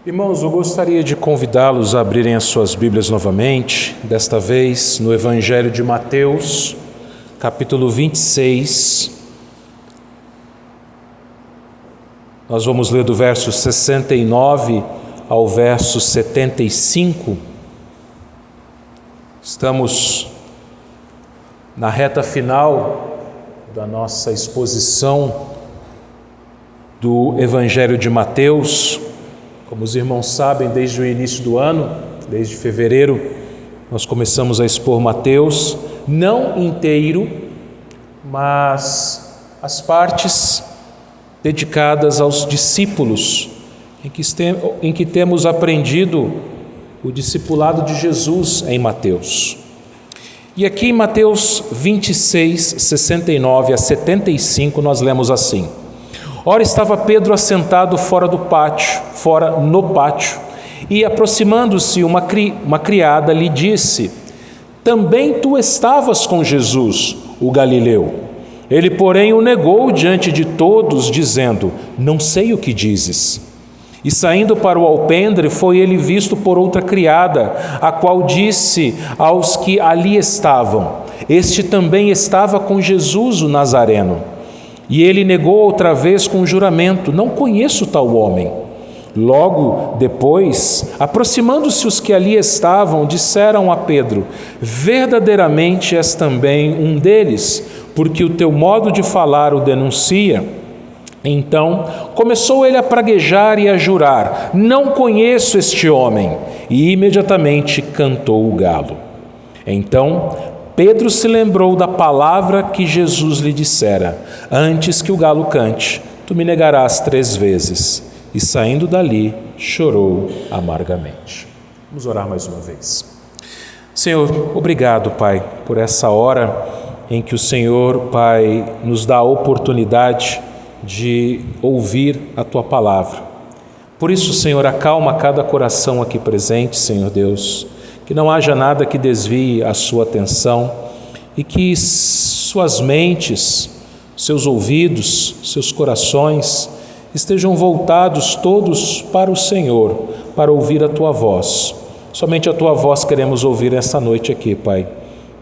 Irmãos, eu gostaria de convidá-los a abrirem as suas Bíblias novamente, desta vez no Evangelho de Mateus, capítulo 26. Nós vamos ler do verso 69 ao verso 75. Estamos na reta final da nossa exposição do Evangelho de Mateus. Como os irmãos sabem, desde o início do ano, desde fevereiro, nós começamos a expor Mateus, não inteiro, mas as partes dedicadas aos discípulos, em que temos aprendido o discipulado de Jesus em Mateus. E aqui em Mateus 26, 69 a 75, nós lemos assim: Ora, estava Pedro assentado fora no pátio, e aproximando-se uma criada lhe disse: Também tu estavas com Jesus, o Galileu. Ele, porém, o negou diante de todos, dizendo: Não sei o que dizes. E saindo para o alpendre, foi ele visto por outra criada, a qual disse aos que ali estavam: Este também estava com Jesus, o Nazareno. E ele negou outra vez com juramento: Não conheço tal homem. Logo depois, aproximando-se os que ali estavam, disseram a Pedro: Verdadeiramente és também um deles, porque o teu modo de falar o denuncia. Então começou ele a praguejar e a jurar: Não conheço este homem. E imediatamente cantou o galo. Então Pedro se lembrou da palavra que Jesus lhe dissera: Antes que o galo cante, tu me negarás 3 vezes. E saindo dali, chorou amargamente. Vamos orar mais uma vez. Senhor, obrigado, Pai, por essa hora em que o Senhor, Pai, nos dá a oportunidade de ouvir a Tua palavra. Por isso, Senhor, acalma cada coração aqui presente, Senhor Deus, que não haja nada que desvie a sua atenção e que suas mentes, seus ouvidos, seus corações estejam voltados todos para o Senhor, para ouvir a Tua voz. Somente a Tua voz queremos ouvir essa noite aqui, Pai.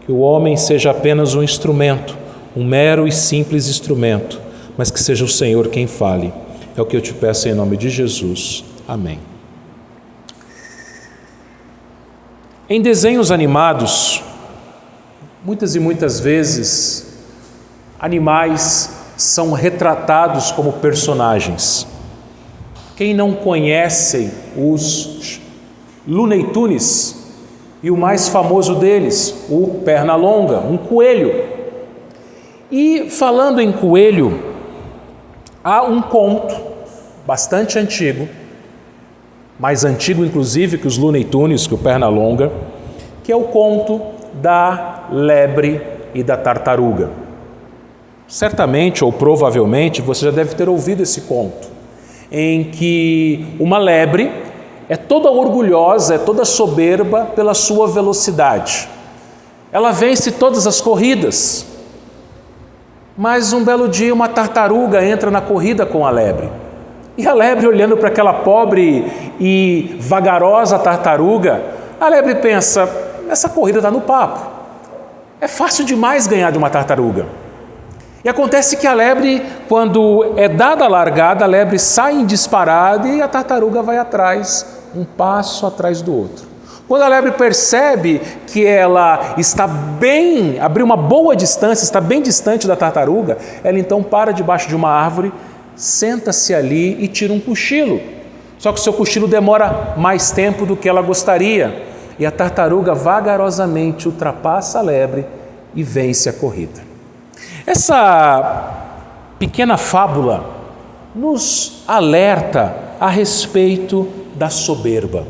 Que o homem seja apenas um instrumento, um mero e simples instrumento, mas que seja o Senhor quem fale. É o que eu te peço em nome de Jesus. Amém. Em desenhos animados, muitas e muitas vezes, animais são retratados como personagens. Quem não conhece os Looney Tunes, e o mais famoso deles, o Pernalonga, um coelho. E falando em coelho, há um conto bastante antigo, mais antigo inclusive que os Looney Tunes, que o Pernalonga, que é o conto da lebre e da tartaruga. Certamente ou provavelmente você já deve ter ouvido esse conto, em que uma lebre é toda orgulhosa, é toda soberba pela sua velocidade. Ela vence todas as corridas, mas um belo dia uma tartaruga entra na corrida com a lebre. E a lebre, olhando para aquela pobre e vagarosa tartaruga, a lebre pensa: essa corrida está no papo, é fácil demais ganhar de uma tartaruga. E acontece que a lebre, quando é dada a largada, a lebre sai em disparada e a tartaruga vai atrás, um passo atrás do outro. Quando a lebre percebe que ela está bem, abriu uma boa distância, está bem distante da tartaruga, ela então para debaixo de uma árvore, senta-se ali e tira um cochilo. Só que o seu cochilo demora mais tempo do que ela gostaria. E a tartaruga vagarosamente ultrapassa a lebre e vence a corrida. Essa pequena fábula nos alerta a respeito da soberba.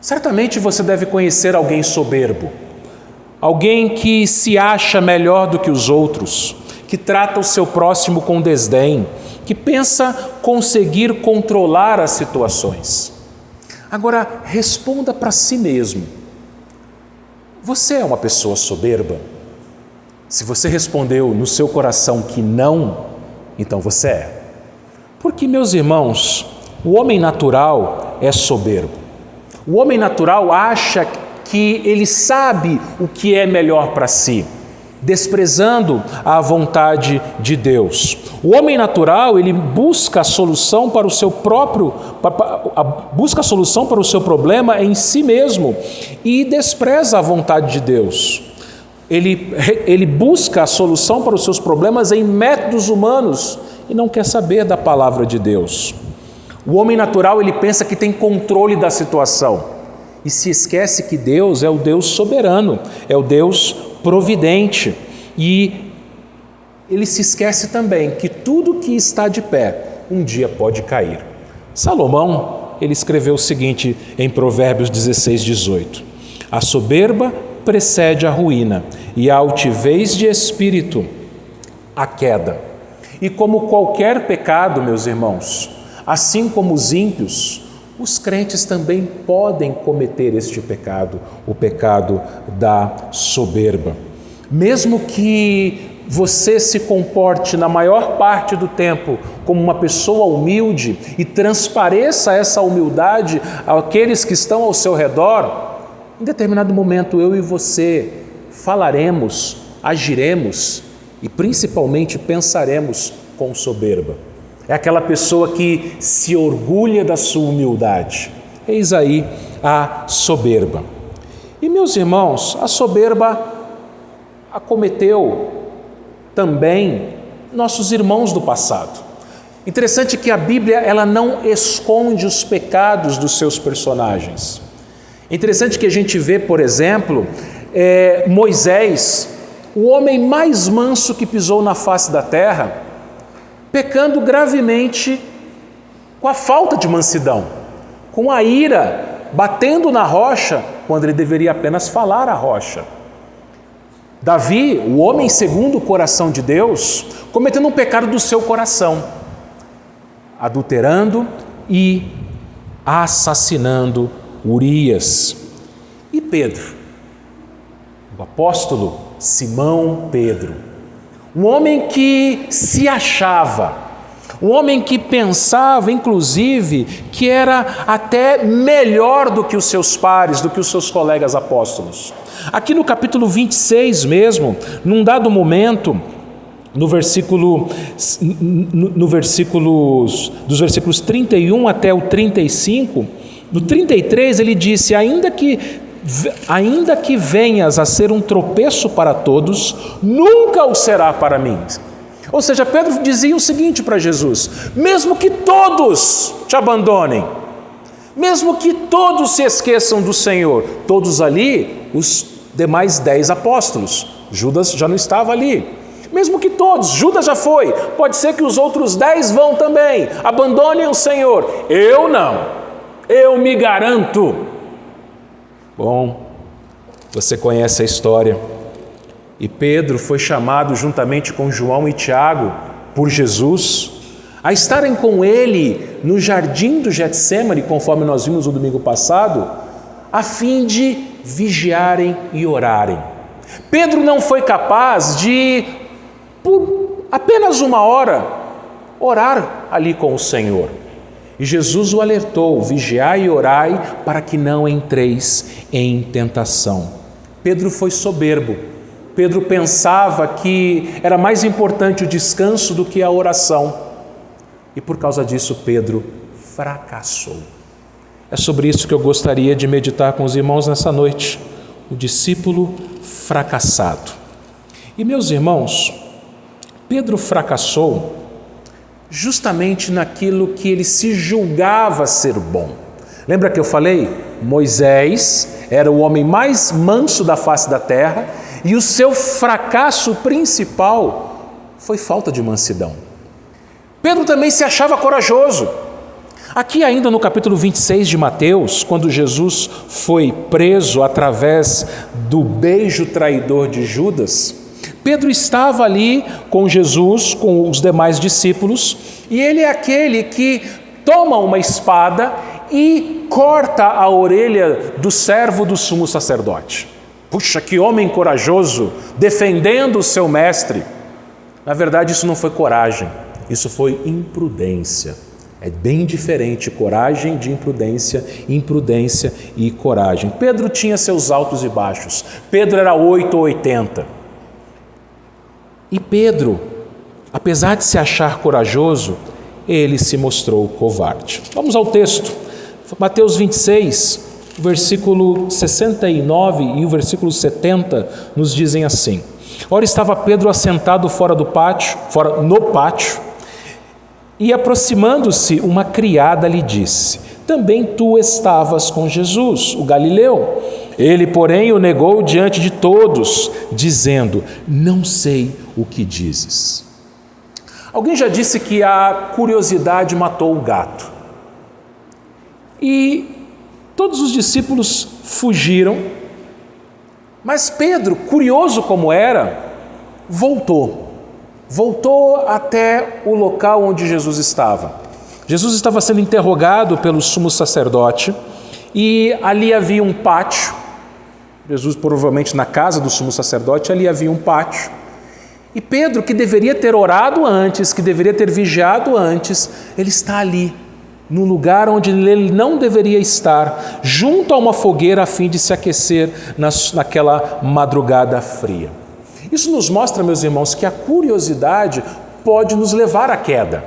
Certamente você deve conhecer alguém soberbo, alguém que se acha melhor do que os outros, que trata o seu próximo com desdém, que pensa conseguir controlar as situações. Agora, responda para si mesmo: você é uma pessoa soberba? Se você respondeu no seu coração que não, então você é. Porque, meus irmãos, o homem natural é soberbo. O homem natural acha que ele sabe o que é melhor para si, desprezando a vontade de Deus. O homem natural, ele busca a solução para o seu próprio, busca a solução para o seu problema em si mesmo e despreza a vontade de Deus. Ele busca a solução para os seus problemas em métodos humanos e não quer saber da palavra de Deus. O homem natural, ele pensa que tem controle da situação e se esquece que Deus é o Deus soberano, é o Deus providente, e ele se esquece também que tudo que está de pé um dia pode cair. Salomão, ele escreveu o seguinte em Provérbios 16:18: a soberba precede a ruína e a altivez de espírito a queda. E como qualquer pecado, meus irmãos, assim como os ímpios, os crentes também podem cometer este pecado, o pecado da soberba. Mesmo que você se comporte na maior parte do tempo como uma pessoa humilde e transpareça essa humildade àqueles que estão ao seu redor, em determinado momento eu e você falaremos, agiremos e principalmente pensaremos com soberba. É aquela pessoa que se orgulha da sua humildade. Eis aí a soberba. E meus irmãos, a soberba acometeu também nossos irmãos do passado. Interessante que a Bíblia ela não esconde os pecados dos seus personagens. É interessante que a gente vê, por exemplo, Moisés, o homem mais manso que pisou na face da terra, pecando gravemente com a falta de mansidão, com a ira, batendo na rocha, quando ele deveria apenas falar à rocha. Davi, o homem segundo o coração de Deus, cometendo um pecado do seu coração, adulterando e assassinando Urias. E Pedro, o apóstolo Simão Pedro, um homem que se achava, um homem que pensava, inclusive, que era até melhor do que os seus pares, do que os seus colegas apóstolos. Aqui no capítulo 26 mesmo, num dado momento, dos versículos 31 até o 35, no 33 ele disse: ainda que venhas a ser um tropeço para todos, nunca o será para mim. Ou seja, Pedro dizia o seguinte para Jesus: mesmo que todos te abandonem, mesmo que todos se esqueçam do Senhor, todos ali, os demais 10 apóstolos, Judas já não estava ali, mesmo que todos, Judas já foi, pode ser que os outros 10 vão também, abandonem o Senhor, eu não, eu me garanto. Bom, você conhece a história. E Pedro foi chamado juntamente com João e Tiago por Jesus a estarem com ele no jardim do Getsêmani, conforme nós vimos no domingo passado, a fim de vigiarem e orarem. Pedro não foi capaz de, por apenas uma hora, orar ali com o Senhor. E Jesus o alertou: vigiai e orai para que não entreis em tentação. Pedro foi soberbo. Pedro pensava que era mais importante o descanso do que a oração. E por causa disso Pedro fracassou. É sobre isso que eu gostaria de meditar com os irmãos nessa noite. O discípulo fracassado. E meus irmãos, Pedro fracassou justamente naquilo que ele se julgava ser bom. Lembra que eu falei? Moisés era o homem mais manso da face da terra e o seu fracasso principal foi falta de mansidão. Pedro também se achava corajoso. Aqui ainda no capítulo 26 de Mateus, quando Jesus foi preso através do beijo traidor de Judas, Pedro estava ali com Jesus, com os demais discípulos, e ele é aquele que toma uma espada e corta a orelha do servo do sumo sacerdote. Puxa, que homem corajoso, defendendo o seu mestre. Na verdade, isso não foi coragem, isso foi imprudência. É bem diferente coragem de imprudência, imprudência e coragem. Pedro tinha seus altos e baixos. Pedro era 8 ou 80. E Pedro, apesar de se achar corajoso, ele se mostrou covarde. Vamos ao texto. Mateus 26, o versículo 69 e o versículo 70 nos dizem assim: Ora estava Pedro assentado no pátio, e aproximando-se uma criada lhe disse: Também tu estavas com Jesus, o Galileu. Ele, porém, o negou diante de todos, dizendo: Não sei o que dizes. Alguém já disse que a curiosidade matou o gato. E todos os discípulos fugiram, mas Pedro, curioso como era, voltou até o local onde Jesus estava. Jesus estava sendo interrogado pelo sumo sacerdote e ali havia um pátio. Jesus provavelmente na casa do sumo sacerdote, ali havia um pátio. E Pedro, que deveria ter orado antes, que deveria ter vigiado antes, ele está ali, no lugar onde ele não deveria estar, junto a uma fogueira a fim de se aquecer naquela madrugada fria. Isso nos mostra, meus irmãos, que a curiosidade pode nos levar à queda.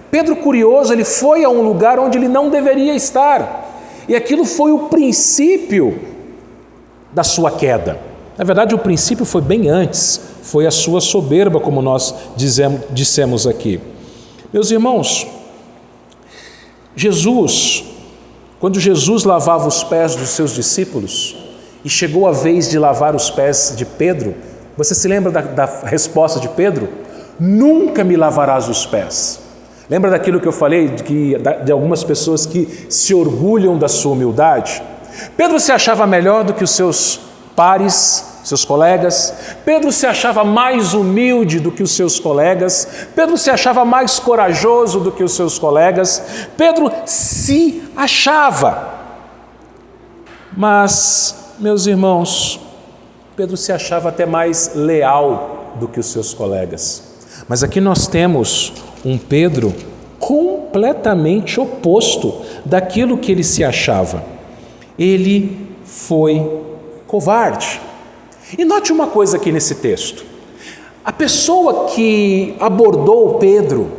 Pedro, curioso, ele foi a um lugar onde ele não deveria estar. E aquilo foi o princípio da sua queda. Na verdade, o princípio foi bem antes, foi a sua soberba, como nós dissemos aqui. Meus irmãos, quando Jesus lavava os pés dos seus discípulos e chegou a vez de lavar os pés de Pedro, você se lembra da resposta de Pedro? Nunca me lavarás os pés. Lembra daquilo que eu falei, de algumas pessoas que se orgulham da sua humildade? Pedro se achava melhor do que os seus pares, seus colegas. Pedro se achava mais humilde do que os seus colegas. Pedro se achava mais corajoso do que os seus colegas. Pedro se achava. Mas, meus irmãos, Pedro se achava até mais leal do que os seus colegas. Mas aqui nós temos um Pedro completamente oposto daquilo que ele se achava. Ele foi covarde. E note uma coisa aqui nesse texto. A pessoa que abordou Pedro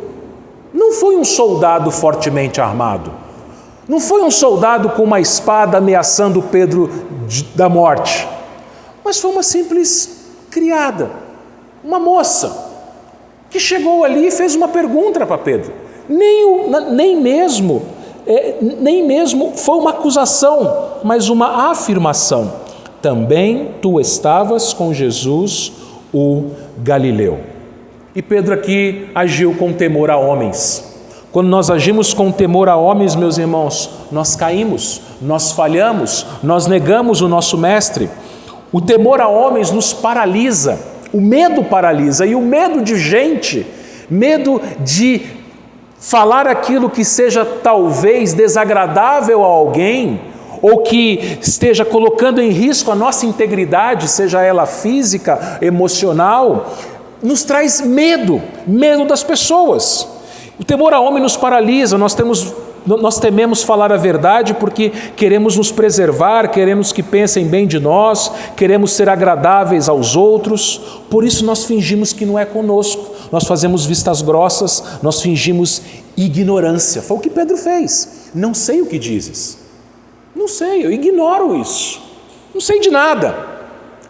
não foi um soldado fortemente armado. Não foi um soldado com uma espada ameaçando Pedro da morte. Mas foi uma simples criada, uma moça, que chegou ali e fez uma pergunta para Pedro. Nem mesmo foi uma acusação, mas uma afirmação. Também tu estavas com Jesus, o Galileu. E Pedro aqui agiu com temor a homens. Quando nós agimos com temor a homens, meus irmãos, nós caímos, nós falhamos, nós negamos o nosso mestre. O temor a homens nos paralisa, o medo paralisa, e o medo de gente, medo de falar aquilo que seja talvez desagradável a alguém, ou que esteja colocando em risco a nossa integridade, seja ela física, emocional, nos traz medo das pessoas. O temor a homem nos paralisa, nós tememos falar a verdade porque queremos nos preservar, queremos que pensem bem de nós, queremos ser agradáveis aos outros, por isso nós fingimos que não é conosco, nós fazemos vistas grossas, nós fingimos ignorância. Foi o que Pedro fez. Não sei o que dizes. Não sei, eu ignoro isso. Não sei de nada.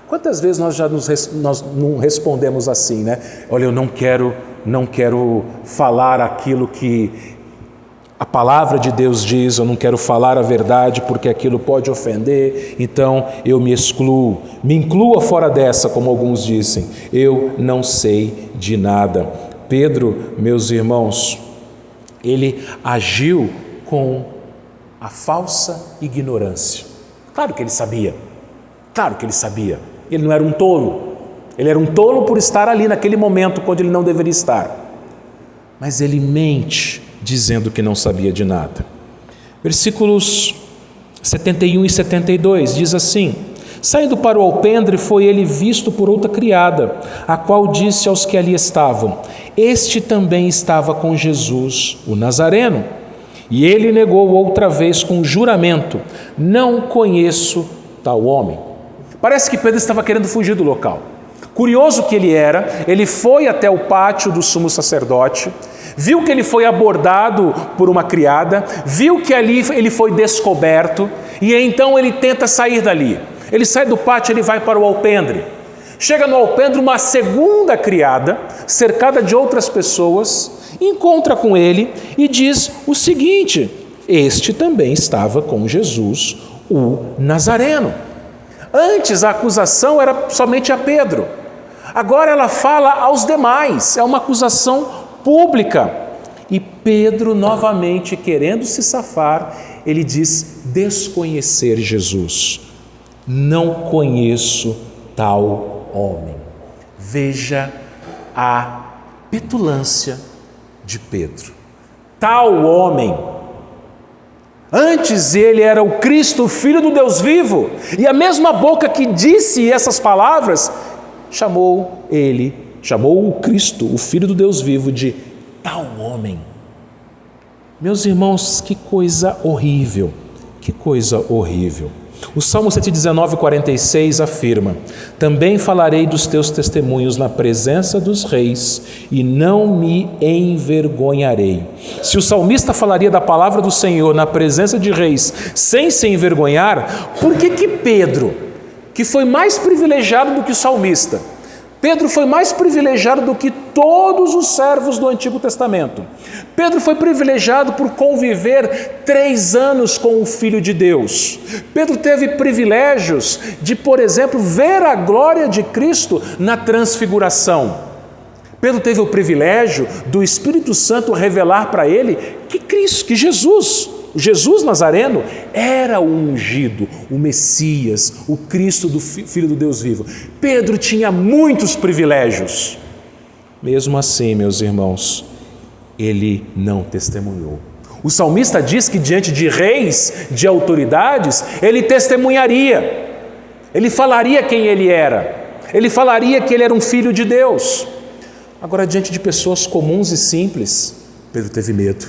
Quantas vezes nós não respondemos assim, né? Olha, eu não quero falar aquilo que a palavra de Deus diz, eu não quero falar a verdade porque aquilo pode ofender, então eu me inclua fora dessa, como alguns dizem. Eu não sei de nada. Pedro, meus irmãos, ele agiu com a falsa ignorância. Claro que ele sabia. Ele não era um tolo. Ele era um tolo por estar ali naquele momento quando ele não deveria estar. Mas ele mente dizendo que não sabia de nada. Versículos 71 e 72 diz assim: Saindo para o alpendre, foi ele visto por outra criada, a qual disse aos que ali estavam: Este também estava com Jesus, o Nazareno. E ele negou outra vez com juramento: não conheço tal homem. Parece que Pedro estava querendo fugir do local. Curioso que ele era, ele foi até o pátio do sumo sacerdote, viu que ele foi abordado por uma criada, viu que ali ele foi descoberto, e então ele tenta sair dali. Ele sai do pátio, ele vai para o alpendre. Chega no alpendre, uma segunda criada, cercada de outras pessoas, encontra com ele e diz o seguinte: este também estava com Jesus, o Nazareno. Antes a acusação era somente a Pedro. Agora ela fala aos demais, é uma acusação pública. E Pedro, novamente querendo se safar, ele diz desconhecer Jesus. Não conheço tal homem. Veja a petulância de Pedro. Tal homem. Antes ele era o Cristo, o Filho do Deus vivo, e a mesma boca que disse essas palavras, chamou o Cristo, o Filho do Deus vivo, de tal homem. Meus irmãos, que coisa horrível, que coisa horrível. O Salmo 119:46 afirma: também falarei dos teus testemunhos na presença dos reis e não me envergonharei. Se o salmista falaria da palavra do Senhor na presença de reis sem se envergonhar, por que Pedro, que foi mais privilegiado do que o salmista, Pedro foi mais privilegiado do que todos os servos do Antigo Testamento. Pedro foi privilegiado por conviver 3 anos com o Filho de Deus. Pedro teve privilégios de, por exemplo, ver a glória de Cristo na transfiguração. Pedro teve o privilégio do Espírito Santo revelar para ele que Cristo, que Jesus Nazareno era o ungido, o Messias, o Cristo do Filho do Deus vivo. Pedro tinha muitos privilégios. Mesmo assim, meus irmãos, ele não testemunhou. O salmista diz que diante de reis, de autoridades, ele testemunharia. Ele falaria quem ele era. Ele falaria que ele era um filho de Deus. Agora, diante de pessoas comuns e simples, Pedro teve medo.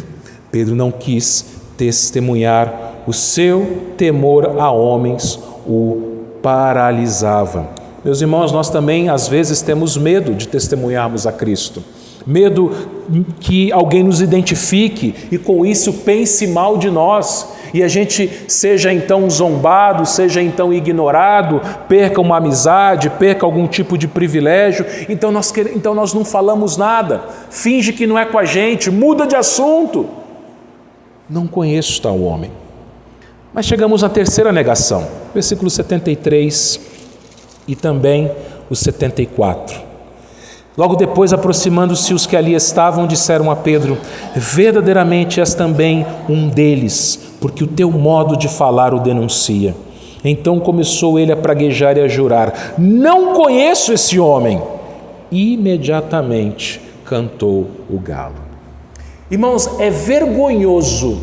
Pedro não quis testemunhar. O seu temor a homens o paralisava. Meus irmãos, nós também às vezes temos medo de testemunharmos a Cristo. Medo que alguém nos identifique e com isso pense mal de nós e a gente seja então zombado, seja então ignorado, perca uma amizade, perca algum tipo de privilégio. Então nós não falamos nada, finge que não é com a gente, muda de assunto. Não conheço tal homem. Mas chegamos à terceira negação, versículo 73 e também o 74. Logo depois, aproximando-se os que ali estavam, disseram a Pedro: verdadeiramente és também um deles, porque o teu modo de falar o denuncia. Então começou ele a praguejar e a jurar: não conheço esse homem. Imediatamente cantou o galo. Irmãos, é vergonhoso,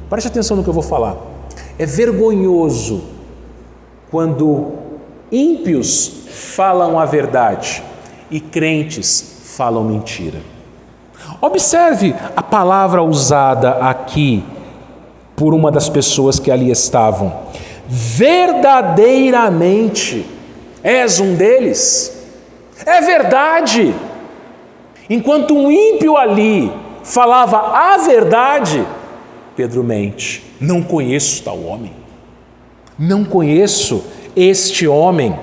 preste atenção no que eu vou falar, é vergonhoso quando ímpios falam a verdade e crentes falam mentira. Observe a palavra usada aqui por uma das pessoas que ali estavam: verdadeiramente és um deles. É verdade. Enquanto um ímpio ali falava a verdade, Pedro mente: não conheço tal homem, não conheço este homem.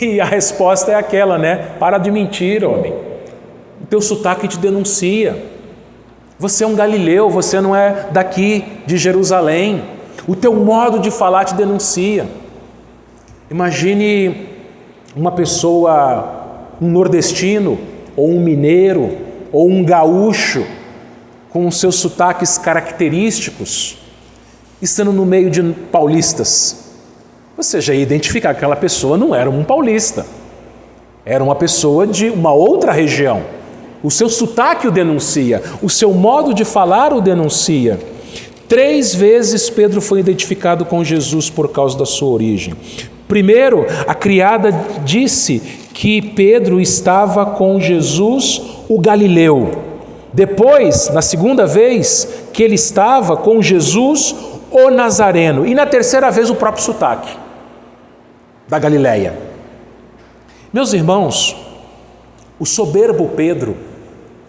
E a resposta é aquela, né? Para de mentir, homem. O teu sotaque te denuncia. Você é um galileu, você não é daqui de Jerusalém. O teu modo de falar te denuncia. Imagine uma pessoa, um nordestino, ou um mineiro, ou um gaúcho, com os seus sotaques característicos, estando no meio de paulistas. Você já ia identificar que aquela pessoa não era um paulista, era uma pessoa de uma outra região. O seu sotaque o denuncia, o seu modo de falar o denuncia. 3 vezes Pedro foi identificado com Jesus por causa da sua origem. Primeiro, a criada disse que Pedro estava com Jesus, o Galileu. Depois, na segunda vez, que ele estava com Jesus, o Nazareno. E na terceira vez o próprio sotaque da Galileia. Meus irmãos, o soberbo Pedro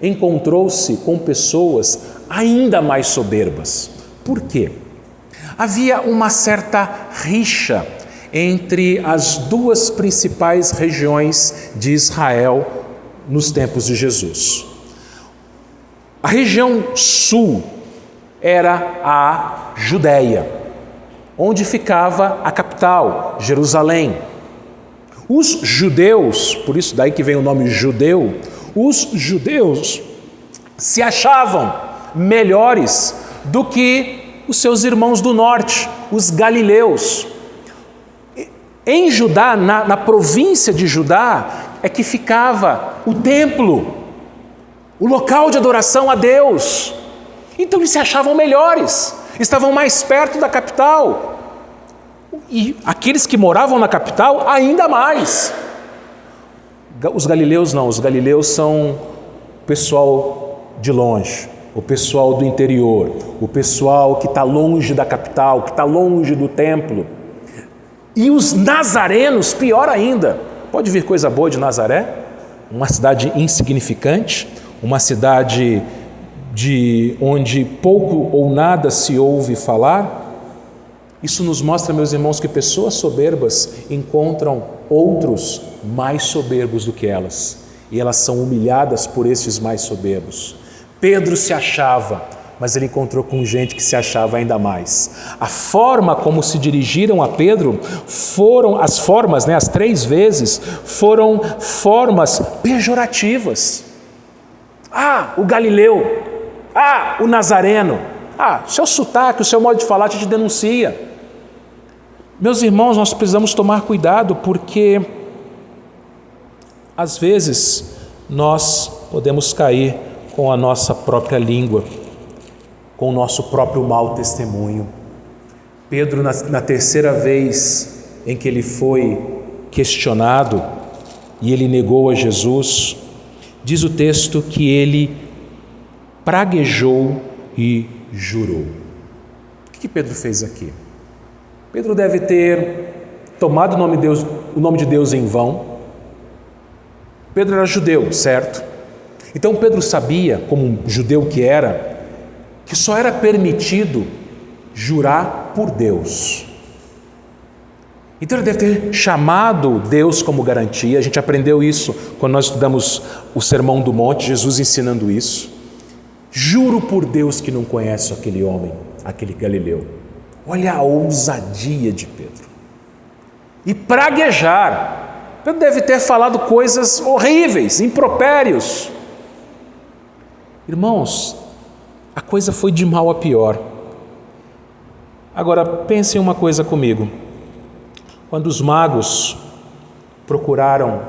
encontrou-se com pessoas ainda mais soberbas. Por quê? Havia uma certa rixa entre as duas principais regiões de Israel nos tempos de Jesus. A região sul era a Judéia, onde ficava a capital, Jerusalém. Os judeus, por isso daí que vem o nome judeu, os judeus se achavam melhores do que os seus irmãos do norte, os galileus. Em Judá, na província de Judá, é que ficava o templo, o local de adoração a Deus. Então eles se achavam melhores, estavam mais perto da capital. E aqueles que moravam na capital, ainda mais. Os galileus não, os galileus são o pessoal de longe, o pessoal do interior, o pessoal que está longe da capital, que está longe do templo. E os nazarenos, pior ainda. Pode vir coisa boa de Nazaré? Uma cidade insignificante, uma cidade onde pouco ou nada se ouve falar. Isso nos mostra, meus irmãos, que pessoas soberbas encontram outros mais soberbos do que elas. E elas são humilhadas por esses mais soberbos. Pedro se achava, mas ele encontrou com gente que se achava ainda mais. A forma como se dirigiram a Pedro foram, as formas, as 3 vezes, foram formas pejorativas. Ah, o galileu. Ah, o nazareno. Ah, o seu sotaque, o seu modo de falar te denuncia. Meus irmãos, nós precisamos tomar cuidado porque às vezes nós podemos cair com a nossa própria língua, com o nosso próprio mau testemunho. Pedro, na terceira vez em que ele foi questionado e ele negou a Jesus, diz o texto que ele praguejou e jurou. O que Pedro fez aqui? Pedro deve ter tomado o nome de Deus em vão. Pedro era judeu, certo? Então Pedro sabia, como um judeu que era, que só era permitido jurar por Deus. Então ele deve ter chamado Deus como garantia. A gente aprendeu isso quando nós estudamos o Sermão do Monte, Jesus ensinando isso. Juro por Deus que não conheço aquele homem, aquele galileu. Olha a ousadia de Pedro. E praguejar. Pedro deve ter falado coisas horríveis, impropérios. Irmãos, a coisa foi de mal a pior. Agora, pensem uma coisa comigo. Quando os magos procuraram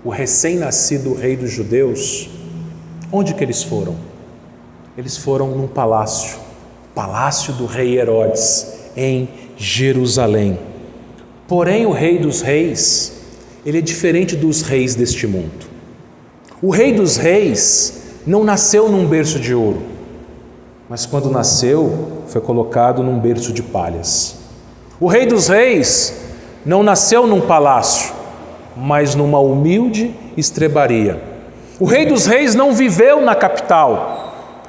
o recém-nascido rei dos judeus, onde que eles foram? Eles foram num palácio, palácio do rei Herodes, em Jerusalém. Porém, o rei dos reis, ele é diferente dos reis deste mundo. O rei dos reis não nasceu num berço de ouro, mas quando nasceu, foi colocado num berço de palhas. O rei dos reis não nasceu num palácio, mas numa humilde estrebaria. O rei dos reis não viveu na capital,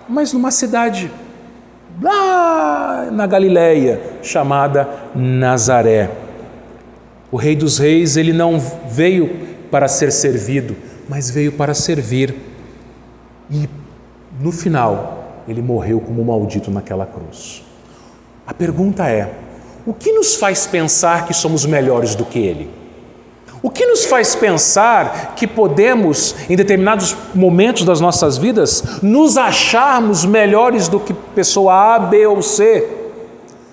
mas numa cidade lá na Galileia, chamada Nazaré. O rei dos reis, ele não veio para ser servido, mas veio para servir. E no final, ele morreu como maldito naquela cruz. A pergunta é: o que nos faz pensar que somos melhores do que ele? O que nos faz pensar que podemos, em determinados momentos das nossas vidas, nos acharmos melhores do que pessoa A, B ou C?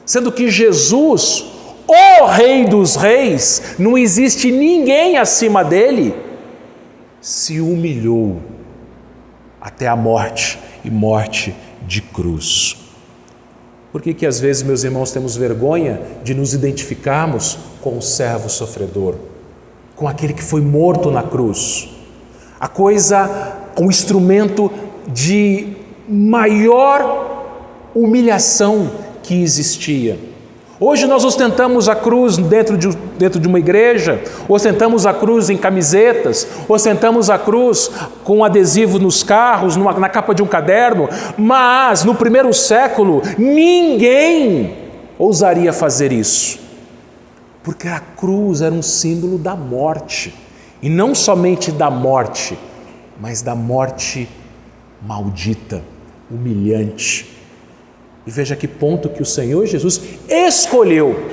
Sendo que Jesus, o Rei dos Reis, não existe ninguém acima dele, se humilhou até a morte e morte de cruz. Por que às vezes, meus irmãos, temos vergonha de nos identificarmos com o servo sofredor, com aquele que foi morto na cruz? O instrumento de maior humilhação que existia. Hoje nós ostentamos a cruz dentro de uma igreja, ostentamos a cruz em camisetas, ostentamos a cruz com adesivo nos carros, na capa de um caderno, mas no primeiro século ninguém ousaria fazer isso, porque a cruz era um símbolo da morte, e não somente da morte, mas da morte maldita, humilhante. E veja que ponto que o Senhor Jesus escolheu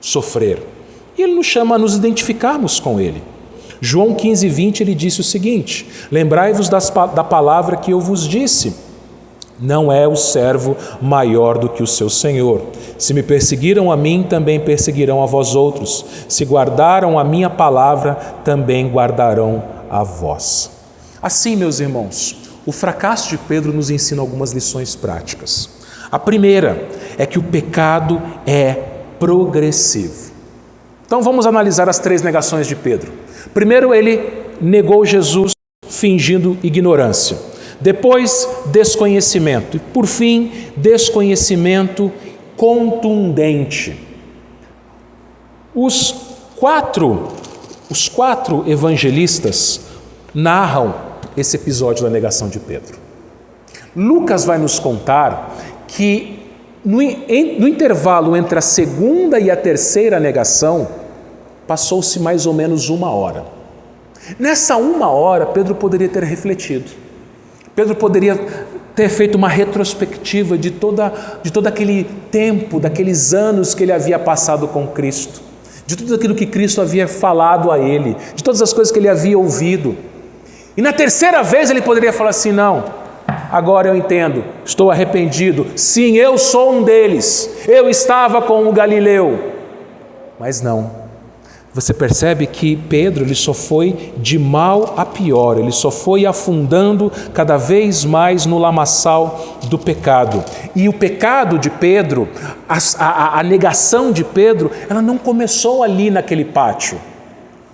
sofrer. E Ele nos chama a nos identificarmos com Ele. João 15:20, Ele disse o seguinte: lembrai-vos da palavra que eu vos disse, não é o servo maior do que o seu Senhor. Se me perseguiram a mim, também perseguirão a vós outros. Se guardaram a minha palavra, também guardarão a vós. Assim, meus irmãos, o fracasso de Pedro nos ensina algumas lições práticas. A primeira é que o pecado é progressivo. Então vamos analisar as 3 negações de Pedro. Primeiro, ele negou Jesus fingindo ignorância. Depois, desconhecimento. E por fim, desconhecimento contundente. Os quatro evangelistas narram esse episódio da negação de Pedro. Lucas vai nos contar que no intervalo entre a segunda e a terceira negação, passou-se mais ou menos 1 hora. Nessa 1 hora, Pedro poderia ter refletido. Pedro poderia ter feito uma retrospectiva de todo aquele tempo, daqueles anos que ele havia passado com Cristo, de tudo aquilo que Cristo havia falado a ele, de todas as coisas que ele havia ouvido. E na terceira vez ele poderia falar assim: não, agora eu entendo, estou arrependido, sim, eu sou um deles, eu estava com o Galileu. Mas não, você percebe que Pedro ele só foi de mal a pior, ele só foi afundando cada vez mais no lamaçal do pecado. E o pecado de Pedro, a negação de Pedro, ela não começou ali naquele pátio,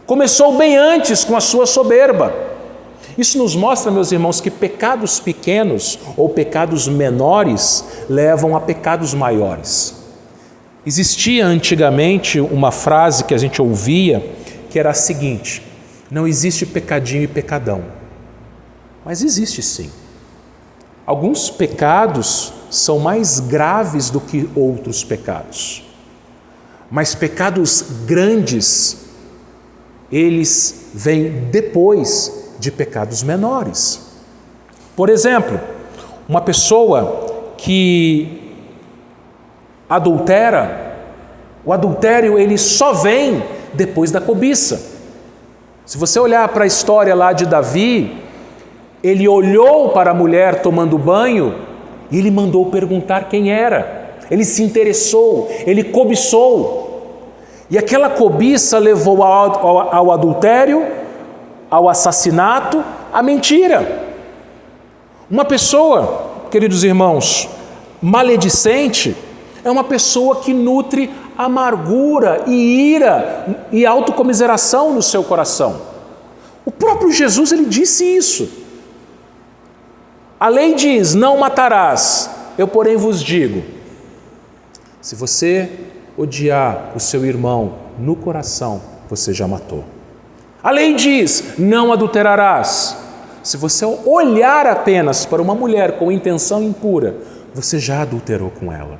começou bem antes com a sua soberba. Isso nos mostra, meus irmãos, que pecados pequenos ou pecados menores levam a pecados maiores. Existia antigamente uma frase que a gente ouvia, que era a seguinte: não existe pecadinho e pecadão. Mas existe sim. Alguns pecados são mais graves do que outros pecados. Mas pecados grandes, eles vêm depois de pecados menores. Por exemplo, uma pessoa que adultera, o adultério ele só vem depois da cobiça. Se você olhar para a história lá de Davi, ele olhou para a mulher tomando banho e ele mandou perguntar quem era. Ele se interessou, ele cobiçou. E aquela cobiça levou ao adultério, ao assassinato, à mentira. Uma pessoa, queridos irmãos, maledicente é uma pessoa que nutre amargura e ira e autocomiseração no seu coração. O próprio Jesus ele disse isso. A lei diz: não matarás. Eu, porém, vos digo: se você odiar o seu irmão no coração, você já matou. A lei diz: não adulterarás. Se você olhar apenas para uma mulher com intenção impura, você já adulterou com ela.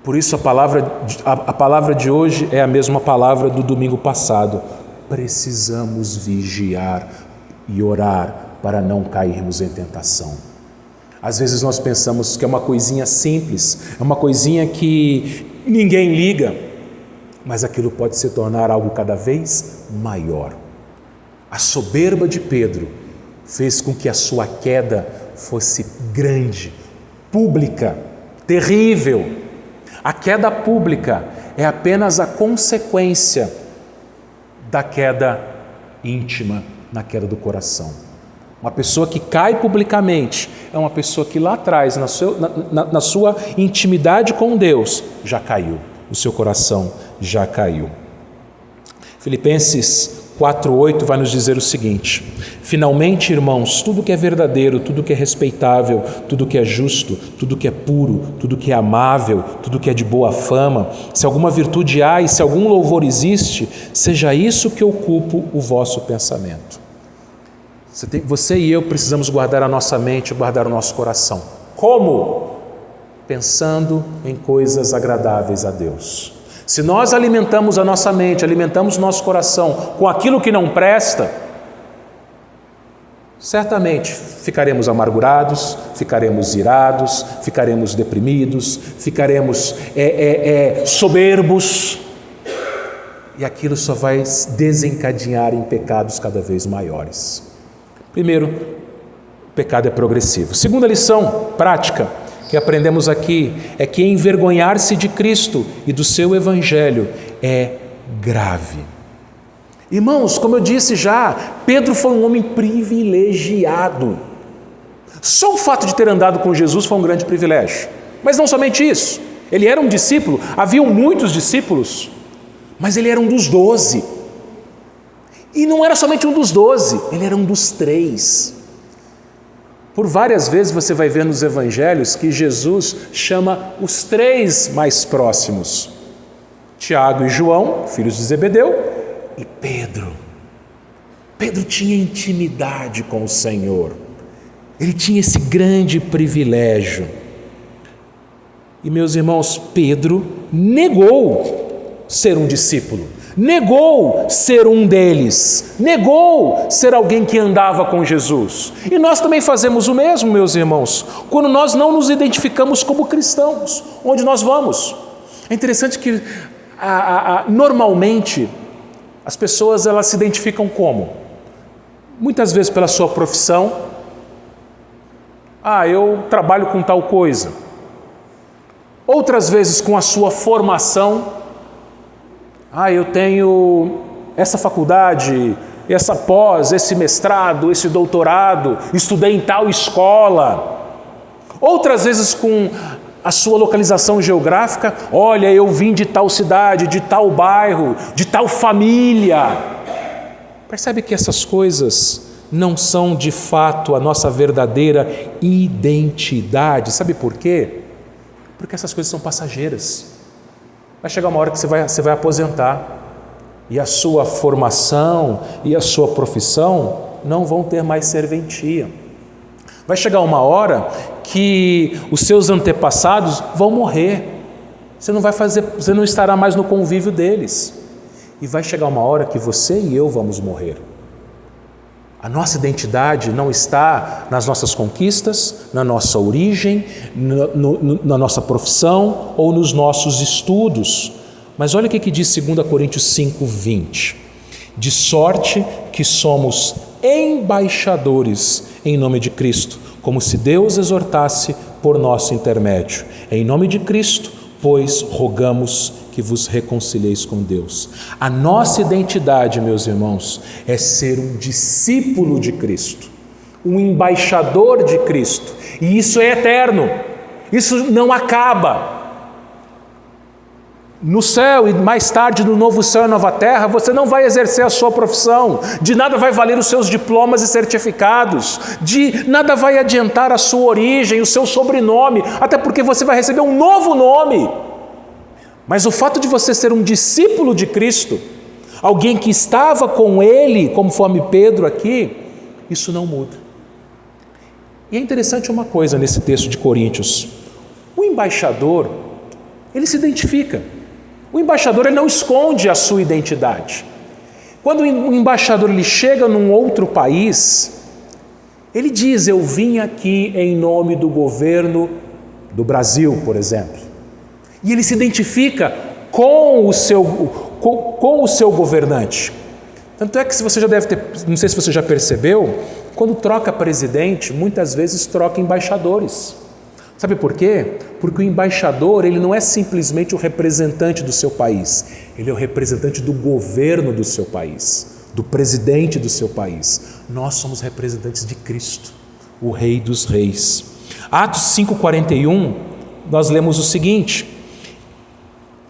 Por isso a palavra de hoje é a mesma palavra do domingo passado. Precisamos vigiar e orar para não cairmos em tentação. Às vezes nós pensamos que é uma coisinha simples, é uma coisinha que ninguém liga, mas aquilo pode se tornar algo cada vez maior. A soberba de Pedro fez com que a sua queda fosse grande, pública, terrível. A queda pública é apenas a consequência da queda íntima, na queda do coração. Uma pessoa que cai publicamente é uma pessoa que lá atrás, na sua intimidade com Deus, já caiu. O seu coração já caiu. Filipenses 4:8 vai nos dizer o seguinte: finalmente, irmãos, tudo que é verdadeiro, tudo que é respeitável, tudo que é justo, tudo que é puro, tudo que é amável, tudo que é de boa fama, se alguma virtude há e se algum louvor existe, seja isso que ocupe o vosso pensamento. Você e eu precisamos guardar a nossa mente, guardar o nosso coração. Como? Pensando em coisas agradáveis a Deus. Se nós alimentamos a nossa mente, alimentamos o nosso coração com aquilo que não presta, certamente ficaremos amargurados, ficaremos irados, ficaremos deprimidos, ficaremos soberbos, e aquilo só vai desencadear em pecados cada vez maiores. Primeiro, o pecado é progressivo. Segunda lição prática que aprendemos aqui é que envergonhar-se de Cristo e do seu Evangelho é grave. Irmãos, como eu disse já, Pedro foi um homem privilegiado. Só o fato de ter andado com Jesus foi um grande privilégio. Mas não somente isso, ele era um discípulo, haviam muitos discípulos, mas ele era um dos 12. E não era somente um dos 12, ele era um dos 3. Por várias vezes você vai ver nos evangelhos que Jesus chama os 3 mais próximos: Tiago e João, filhos de Zebedeu, e Pedro. Pedro tinha intimidade com o Senhor, ele tinha esse grande privilégio. E meus irmãos, Pedro negou ser um discípulo, negou ser um deles, negou ser alguém que andava com Jesus. E nós também fazemos o mesmo, meus irmãos, quando nós não nos identificamos como cristãos, onde nós vamos. É interessante que normalmente as pessoas elas se identificam como? Muitas vezes pela sua profissão. Eu trabalho com tal coisa. Outras vezes com a sua formação. Eu tenho essa faculdade, essa pós, esse mestrado, esse doutorado, estudei em tal escola. Outras vezes com a sua localização geográfica: olha, eu vim de tal cidade, de tal bairro, de tal família. Percebe que essas coisas não são de fato a nossa verdadeira identidade. Sabe por quê? Porque essas coisas são passageiras. Vai chegar uma hora que você vai aposentar e a sua formação e a sua profissão não vão ter mais serventia. Vai chegar uma hora que os seus antepassados vão morrer. Você não estará mais no convívio deles. E vai chegar uma hora que você e eu vamos morrer. A nossa identidade não está nas nossas conquistas, na nossa origem, na nossa profissão ou nos nossos estudos. Mas olha o que diz 2 Coríntios 5:20. De sorte que somos embaixadores em nome de Cristo, como se Deus exortasse por nosso intermédio. Em nome de Cristo, pois, rogamos que vos reconcilieis com Deus. A nossa identidade, meus irmãos, é ser um discípulo de Cristo, um embaixador de Cristo, e isso é eterno, isso não acaba. No céu e mais tarde no novo céu e nova terra, você não vai exercer a sua profissão, de nada vai valer os seus diplomas e certificados, de nada vai adiantar a sua origem, o seu sobrenome, até porque você vai receber um novo nome. Mas o fato de você ser um discípulo de Cristo, alguém que estava com Ele, conforme Pedro aqui, isso não muda. E é interessante uma coisa nesse texto de Coríntios: o embaixador, ele se identifica. O embaixador ele não esconde a sua identidade. Quando o embaixador ele chega num outro país, ele diz: eu vim aqui em nome do governo do Brasil, por exemplo. E ele se identifica com o seu governante. Tanto é que você já deve ter, não sei se você já percebeu, quando troca presidente, muitas vezes troca embaixadores. Sabe por quê? Porque o embaixador ele não é simplesmente o representante do seu país, ele é o representante do governo do seu país, do presidente do seu país. Nós somos representantes de Cristo, o Rei dos Reis. Atos 5:41, nós lemos o seguinte: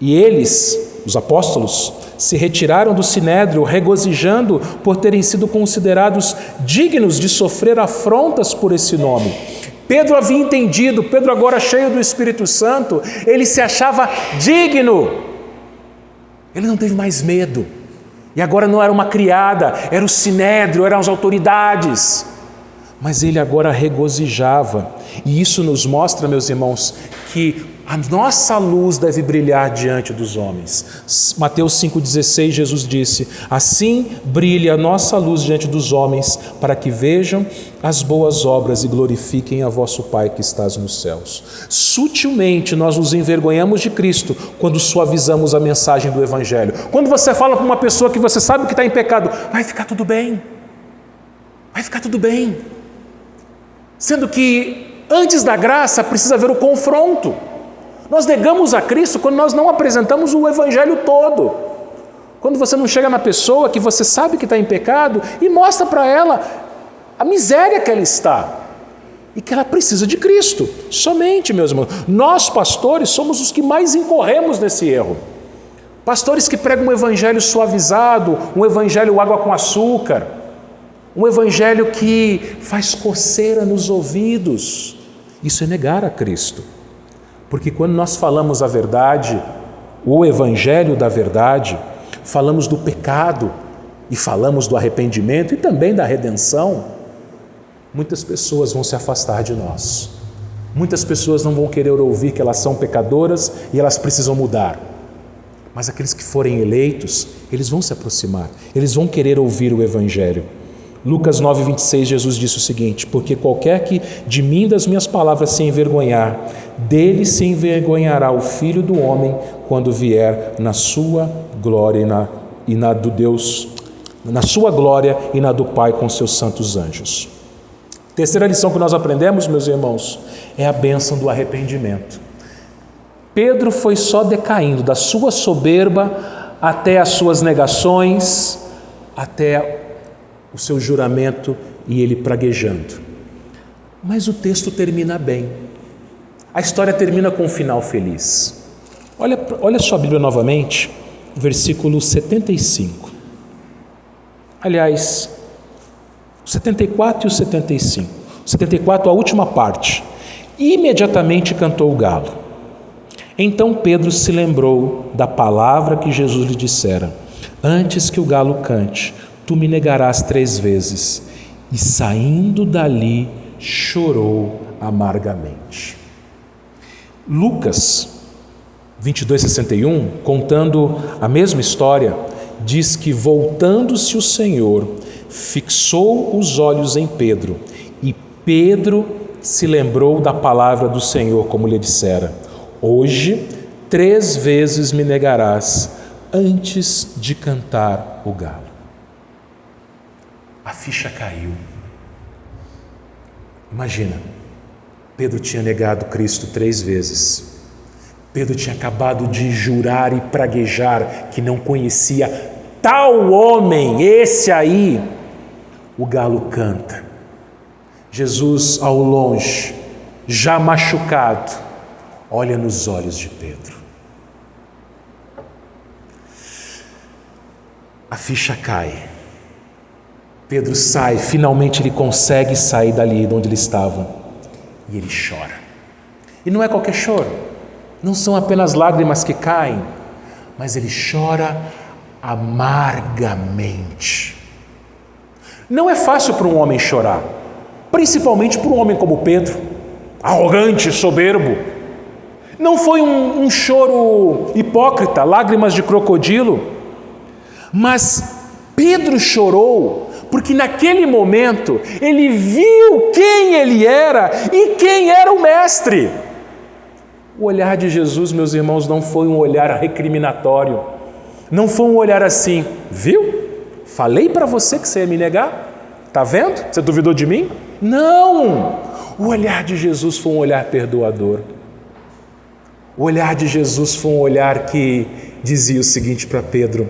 e eles, os apóstolos, se retiraram do sinédrio, regozijando por terem sido considerados dignos de sofrer afrontas por esse nome. Pedro havia entendido, Pedro agora cheio do Espírito Santo, ele se achava digno. Ele não teve mais medo. E agora não era uma criada, era o sinédrio, eram as autoridades. Mas ele agora regozijava. E isso nos mostra, meus irmãos, que a nossa luz deve brilhar diante dos homens. Mateus 5,16, Jesus disse: assim brilhe a nossa luz diante dos homens, para que vejam as boas obras e glorifiquem a vosso Pai que estás nos céus. Sutilmente nós nos envergonhamos de Cristo quando suavizamos a mensagem do Evangelho. Quando você fala para uma pessoa que você sabe que está em pecado, vai ficar tudo bem. Vai ficar tudo bem. Sendo que antes da graça precisa haver o confronto. Nós negamos a Cristo quando nós não apresentamos o Evangelho todo. Quando você não chega na pessoa que você sabe que está em pecado e mostra para ela a miséria que ela está e que ela precisa de Cristo. Somente, meus irmãos, nós pastores somos os que mais incorremos nesse erro. Pastores que pregam um Evangelho suavizado, um Evangelho água com açúcar, um Evangelho que faz coceira nos ouvidos. Isso é negar a Cristo. Porque quando nós falamos a verdade, o Evangelho da verdade, falamos do pecado e falamos do arrependimento e também da redenção, muitas pessoas vão se afastar de nós. Muitas pessoas não vão querer ouvir que elas são pecadoras e elas precisam mudar. Mas aqueles que forem eleitos, eles vão se aproximar, eles vão querer ouvir o Evangelho. Lucas 9,26, Jesus disse o seguinte: porque qualquer que de mim das minhas palavras se envergonhar, dele se envergonhará o Filho do Homem quando vier na sua glória e na do Deus, na sua glória e na do Pai com seus santos anjos. Terceira lição que nós aprendemos, meus irmãos, é a bênção do arrependimento. Pedro foi só decaindo da sua soberba até as suas negações, até o seu juramento e ele praguejando. Mas o texto termina bem. A história termina com um final feliz. Olha sua Bíblia novamente, versículo 75. Aliás, o 74 e o 75. O 74, a última parte. Imediatamente cantou o galo. Então Pedro se lembrou da palavra que Jesus lhe dissera: antes que o galo cante, tu me negarás 3 vezes. E saindo dali, chorou amargamente. Lucas 22:61, contando a mesma história, diz que voltando-se o Senhor, fixou os olhos em Pedro, e Pedro se lembrou da palavra do Senhor, como lhe dissera: hoje 3 vezes me negarás antes de cantar o galo. A ficha caiu. Imagina, Pedro tinha negado Cristo 3 vezes. Pedro tinha acabado de jurar e praguejar que não conhecia tal homem, esse aí. O galo canta. Jesus, ao longe, já machucado, olha nos olhos de Pedro. A ficha cai. Pedro sai, finalmente ele consegue sair dali de onde ele estava. E ele chora. E não é qualquer choro. Não são apenas lágrimas que caem, mas ele chora amargamente. Não é fácil para um homem chorar, principalmente para um homem como Pedro, arrogante, soberbo. Não foi um choro hipócrita, lágrimas de crocodilo, mas Pedro chorou porque naquele momento ele viu quem ele era e quem era o Mestre. O olhar de Jesus, meus irmãos, não foi um olhar recriminatório, não foi um olhar assim: viu? Falei para você que você ia me negar? Tá vendo? Você duvidou de mim? Não! O olhar de Jesus foi um olhar perdoador. O olhar de Jesus foi um olhar que dizia o seguinte para Pedro: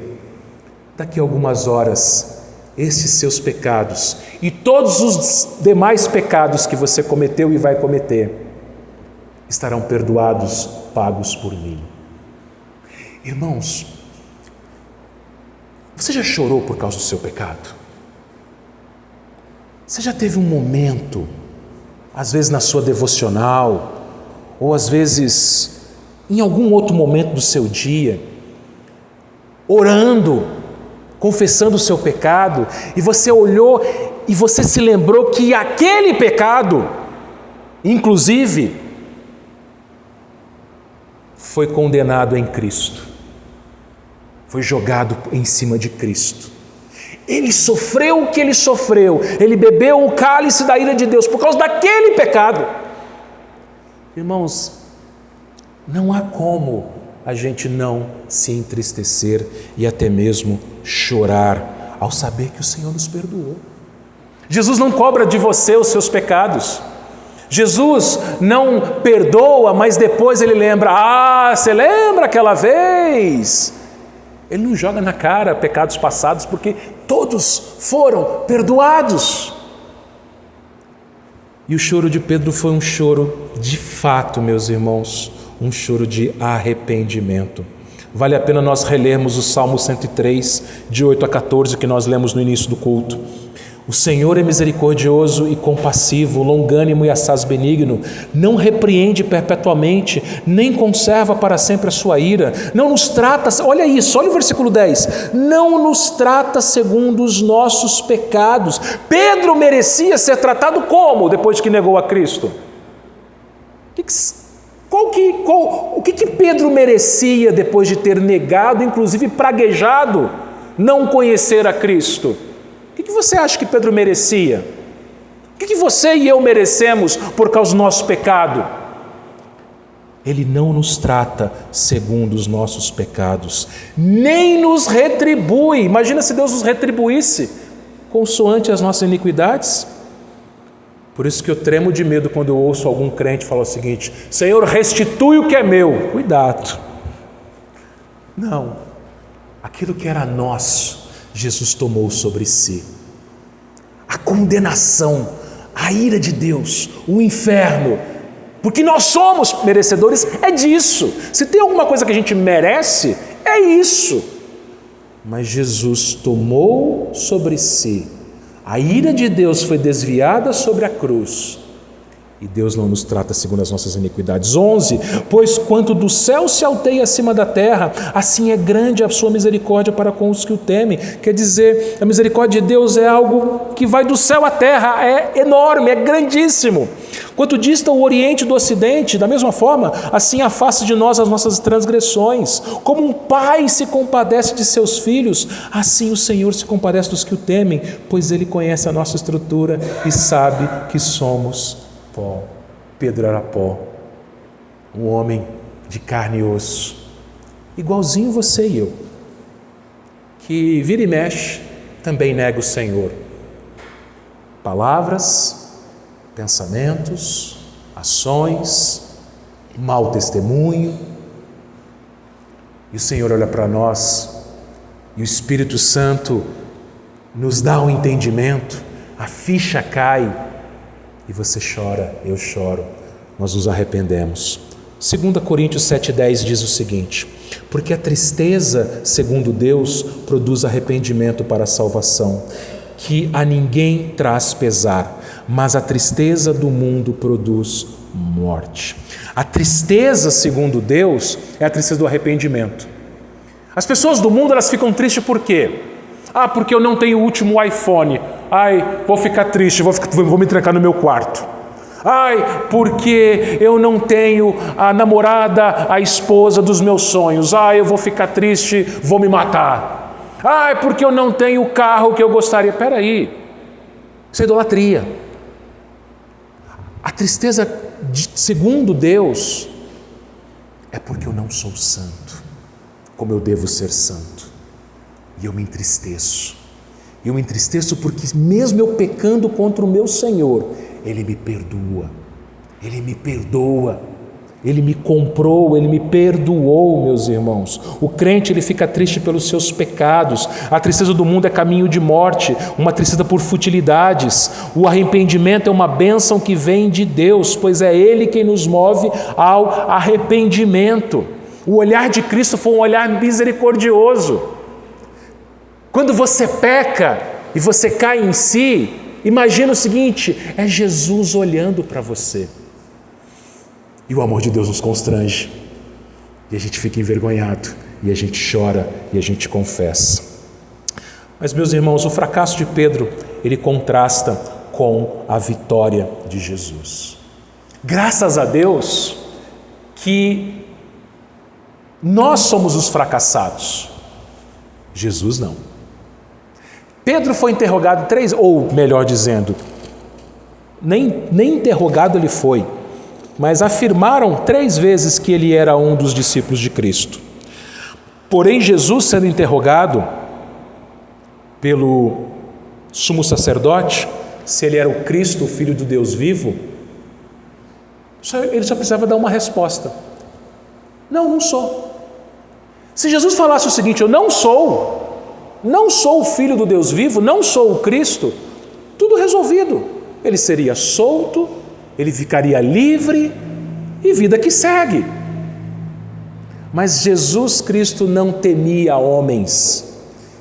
daqui a algumas horas, estes seus pecados e todos os demais pecados que você cometeu e vai cometer estarão perdoados, pagos por mim. Irmãos, Você já chorou por causa do seu pecado? Você já teve um momento, às vezes na sua devocional, ou às vezes em algum outro momento do seu dia, orando, confessando o seu pecado, e você olhou e você se lembrou que aquele pecado, inclusive, foi condenado em Cristo, foi jogado em cima de Cristo. Ele sofreu o que ele sofreu, ele bebeu o cálice da ira de Deus por causa daquele pecado. Irmãos, não há como a gente não se entristecer e até mesmo chorar ao saber que o Senhor nos perdoou. Jesus não cobra de você os seus pecados. Jesus não perdoa, mas depois ele lembra, você lembra aquela vez? Ele não joga na cara pecados passados, porque todos foram perdoados. E o choro de Pedro foi um choro de fato, meus irmãos, um choro de arrependimento. Vale a pena nós relermos o Salmo 103, de 8 a 14, que nós lemos no início do culto. O Senhor é misericordioso e compassivo, longânimo e assaz benigno, não repreende perpetuamente, nem conserva para sempre a sua ira, não nos trata, olha isso, olha o versículo 10, não nos trata segundo os nossos pecados. Pedro merecia ser tratado como depois que negou a Cristo? O que Pedro merecia depois de ter negado, inclusive praguejado, não conhecer a Cristo? O que você acha que Pedro merecia? O que você e eu merecemos por causa do nosso pecado? Ele não nos trata segundo os nossos pecados, nem nos retribui. Imagina se Deus nos retribuísse consoante as nossas iniquidades. Por isso que eu tremo de medo quando eu ouço algum crente falar o seguinte: Senhor, restitui o que é meu. Cuidado. Não, aquilo que era nosso, Jesus tomou sobre si. A condenação, a ira de Deus, o inferno, porque nós somos merecedores, é disso. Se tem alguma coisa que a gente merece, é isso. Mas Jesus tomou sobre si. A ira de Deus foi desviada sobre a cruz. E Deus não nos trata segundo as nossas iniquidades. 11, pois quanto do céu se alteia acima da terra, assim é grande a sua misericórdia para com os que o temem. Quer dizer, a misericórdia de Deus é algo que vai do céu à terra, é enorme, é grandíssimo. Quanto dista o oriente do ocidente, da mesma forma, assim afasta de nós as nossas transgressões. Como um pai se compadece de seus filhos, assim o Senhor se compadece dos que o temem, pois Ele conhece a nossa estrutura e sabe que somos pó. Pedro era pó, um homem de carne e osso, igualzinho você e eu, que vira e mexe também nega o Senhor. Palavras, pensamentos, ações, mau testemunho. E o Senhor olha para nós e o Espírito Santo nos dá um entendimento, a ficha cai. E você chora, eu choro, nós nos arrependemos. 2 Coríntios 7,10 diz o seguinte: porque a tristeza, segundo Deus, produz arrependimento para a salvação, que a ninguém traz pesar, mas a tristeza do mundo produz morte. A tristeza, segundo Deus, é a tristeza do arrependimento. As pessoas do mundo, elas ficam tristes por quê? Porque eu não tenho o último iPhone. Vou ficar triste, vou me trancar no meu quarto. Porque eu não tenho a namorada, a esposa dos meus sonhos. Eu vou ficar triste, vou me matar. Porque eu não tenho o carro que eu gostaria. Peraí, isso é idolatria. A tristeza, segundo Deus, é porque eu não sou santo, como eu devo ser santo. E eu me entristeço. E eu me entristeço porque mesmo eu pecando contra o meu Senhor, Ele me perdoa. Ele me perdoa. Ele me comprou, Ele me perdoou, meus irmãos. O crente, ele fica triste pelos seus pecados. A tristeza do mundo é caminho de morte, uma tristeza por futilidades. O arrependimento é uma bênção que vem de Deus, pois é Ele quem nos move ao arrependimento. O olhar de Cristo foi um olhar misericordioso. Quando você peca e você cai em si, imagina o seguinte: é Jesus olhando para você. E o amor de Deus nos constrange. E a gente fica envergonhado, e a gente chora, e a gente confessa. Mas, meus irmãos, o fracasso de Pedro, ele contrasta com a vitória de Jesus. Graças a Deus que nós somos os fracassados. Jesus não. Pedro foi interrogado 3, ou melhor dizendo, nem interrogado ele foi, mas afirmaram 3 vezes que ele era um dos discípulos de Cristo. Porém, Jesus, sendo interrogado pelo sumo sacerdote, se ele era o Cristo, o Filho do Deus vivo, ele só precisava dar uma resposta: não sou. Se Jesus falasse o seguinte: eu não sou o Filho do Deus vivo, não sou o Cristo, tudo resolvido. Ele seria solto, ele ficaria livre e vida que segue. Mas Jesus Cristo não temia homens.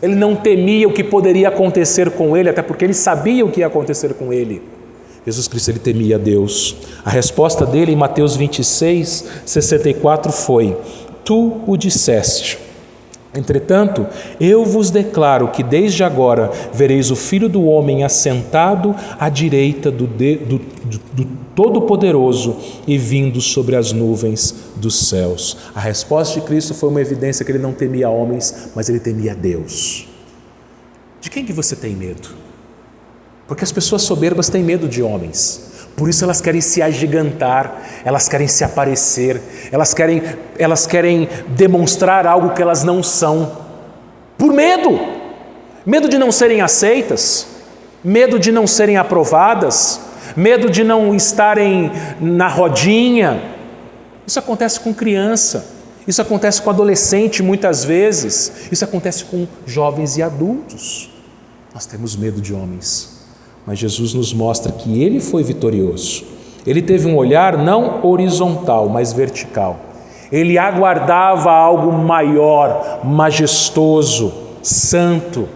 Ele não temia o que poderia acontecer com ele, até porque ele sabia o que ia acontecer com ele. Jesus Cristo, ele temia Deus. A resposta dele em Mateus 26, 64 foi: tu o disseste. Entretanto, eu vos declaro que desde agora vereis o Filho do Homem assentado à direita do Todo-Poderoso e vindo sobre as nuvens dos céus. A resposta de Cristo foi uma evidência que ele não temia homens, mas ele temia Deus. De quem que você tem medo? Porque as pessoas soberbas têm medo de homens. Por isso elas querem se agigantar, elas querem se aparecer, elas querem demonstrar algo que elas não são. Por medo. Medo de não serem aceitas, medo de não serem aprovadas, medo de não estarem na rodinha. Isso acontece com criança, isso acontece com adolescente muitas vezes, isso acontece com jovens e adultos. Nós temos medo de homens. Mas Jesus nos mostra que ele foi vitorioso. Ele teve um olhar não horizontal, mas vertical. Ele aguardava algo maior, majestoso, santo,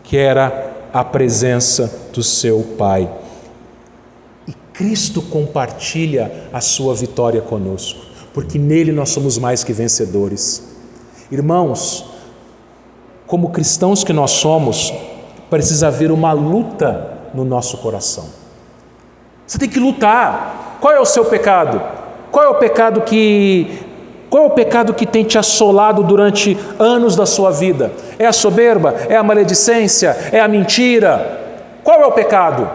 que era a presença do seu Pai. E Cristo compartilha a sua vitória conosco, porque nele nós somos mais que vencedores. Irmãos, como cristãos que nós somos, precisa haver uma luta no nosso coração. Você tem que lutar. Qual é o seu pecado? Qual é o pecado que tem te assolado durante anos da sua vida? É a soberba? É a maledicência? É a mentira? Qual é o pecado?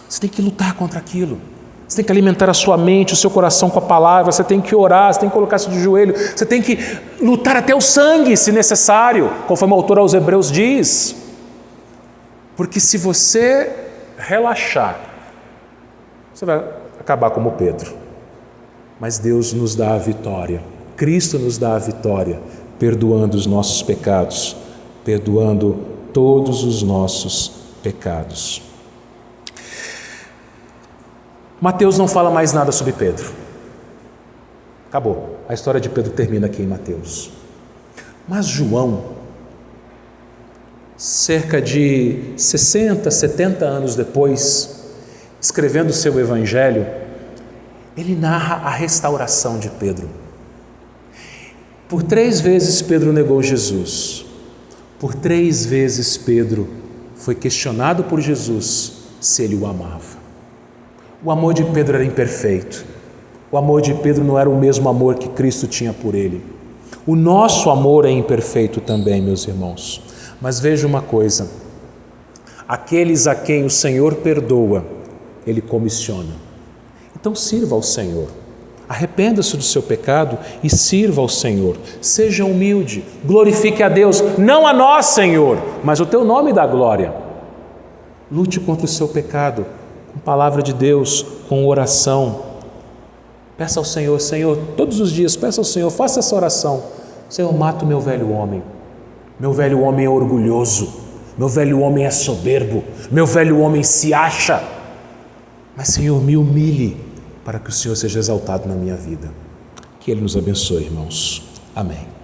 Você tem que lutar contra aquilo. Você tem que alimentar a sua mente, o seu coração com a palavra, você tem que orar, você tem que colocar-se de joelho, você tem que lutar até o sangue, se necessário, conforme o autor aos Hebreus diz. Porque se você relaxar, você vai acabar como Pedro. Mas Deus nos dá a vitória. Cristo nos dá a vitória, perdoando os nossos pecados, perdoando todos os nossos pecados. Mateus não fala mais nada sobre Pedro. Acabou. A história de Pedro termina aqui em Mateus. Mas João, cerca de 60, 70 anos depois, escrevendo o seu evangelho, ele narra a restauração de Pedro. Por 3 vezes Pedro negou Jesus. Por 3 vezes Pedro foi questionado por Jesus se ele o amava. O amor de Pedro era imperfeito. O amor de Pedro não era o mesmo amor que Cristo tinha por ele. O nosso amor é imperfeito também, meus irmãos. Mas veja uma coisa: aqueles a quem o Senhor perdoa, Ele comissiona. Então sirva ao Senhor, arrependa-se do seu pecado e sirva ao Senhor. Seja humilde, glorifique a Deus, não a nós, Senhor, mas o teu nome dá glória. Lute contra o seu pecado, com palavra de Deus, com oração. Peça ao Senhor, Senhor, todos os dias, peça ao Senhor, faça essa oração: Senhor, mata o meu velho homem. Meu velho homem é orgulhoso, meu velho homem é soberbo, meu velho homem se acha. Mas, Senhor, me humilhe para que o Senhor seja exaltado na minha vida. Que Ele nos abençoe, irmãos. Amém.